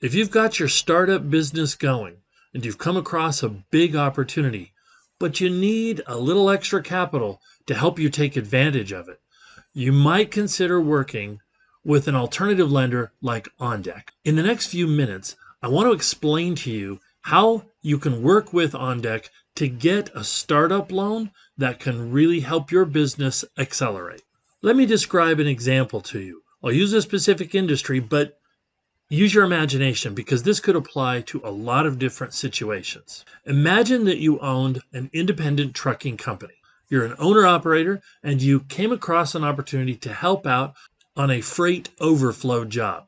If you've got your startup business going and you've come across a big opportunity, but you need a little extra capital to help you take advantage of it, you might consider working with an alternative lender like OnDeck. In the next few minutes, I want to explain to you how you can work with OnDeck to get a startup loan that can really help your business accelerate. Let me describe an example to you. I'll use a specific industry, but use your imagination because this could apply to a lot of different situations. Imagine that you owned an independent trucking company. You're an owner-operator and you came across an opportunity to help out on a freight overflow job.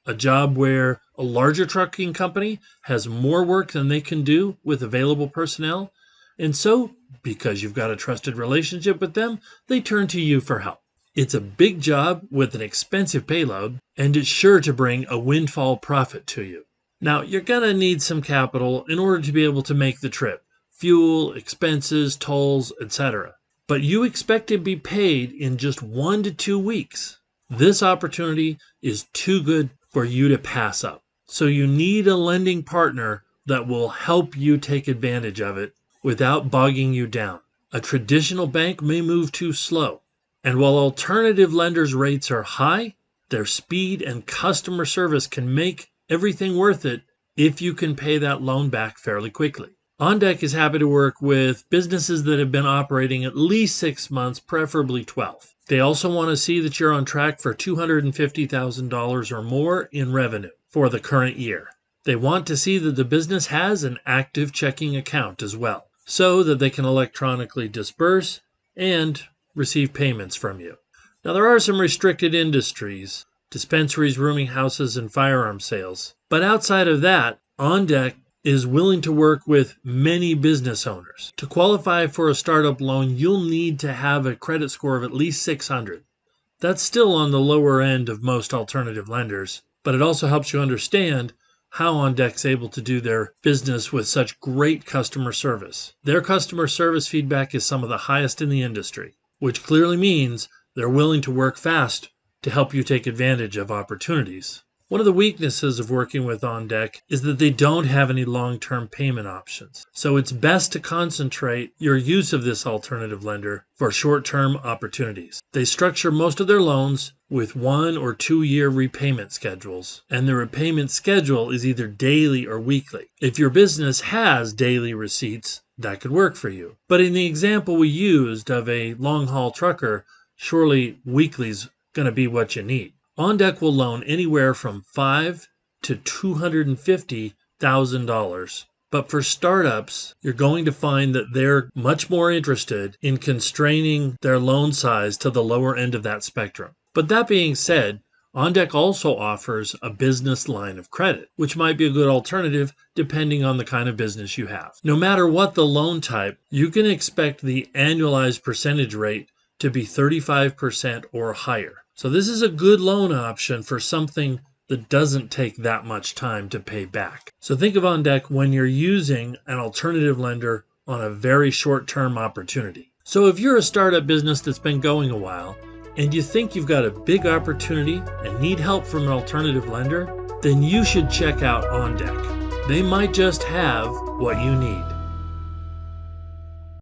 A job where a larger trucking company has more work than they can do with available personnel. And so, because you've got a trusted relationship with them, they turn to you for help. It's a big job with an expensive payload, and it's sure to bring a windfall profit to you. Now, you're going to need some capital in order to be able to make the trip. Fuel, expenses, tolls, etc. But you expect to be paid in just 1 to 2 weeks. This opportunity is too good for you to pass up. So you need a lending partner that will help you take advantage of it without bogging you down. A traditional bank may move too slow. And while alternative lenders' rates are high, their speed and customer service can make everything worth it if you can pay that loan back fairly quickly. OnDeck is happy to work with businesses that have been operating at least 6 months, preferably 12. They also want to see that you're on track for $250,000 or more in revenue for the current year. They want to see that the business has an active checking account as well, so that they can electronically disperse and receive payments from you. Now, there are some restricted industries, dispensaries, rooming houses, and firearm sales. But outside of that, OnDeck is willing to work with many business owners. To qualify for a startup loan, you'll need to have a credit score of at least 600. That's still on the lower end of most alternative lenders, but it also helps you understand how OnDeck's able to do their business with such great customer service. Their customer service feedback is some of the highest in the industry, which clearly means they're willing to work fast to help you take advantage of opportunities. One of the weaknesses of working with OnDeck is that they don't have any long-term payment options. So it's best to concentrate your use of this alternative lender for short-term opportunities. They structure most of their loans with 1 or 2 year repayment schedules, and the repayment schedule is either daily or weekly. If your business has daily receipts, that could work for you. But in the example we used of a long-haul trucker, surely weekly's going to be what you need. OnDeck will loan anywhere from $5,000 to $250,000. But for startups, you're going to find that they're much more interested in constraining their loan size to the lower end of that spectrum. But that being said, OnDeck also offers a business line of credit, which might be a good alternative depending on the kind of business you have. No matter what the loan type, you can expect the annualized percentage rate to be 35% or higher. So this is a good loan option for something that doesn't take that much time to pay back. So think of OnDeck when you're using an alternative lender on a very short-term opportunity. So if you're a startup business that's been going a while and you think you've got a big opportunity and need help from an alternative lender, then you should check out OnDeck. They might just have what you need.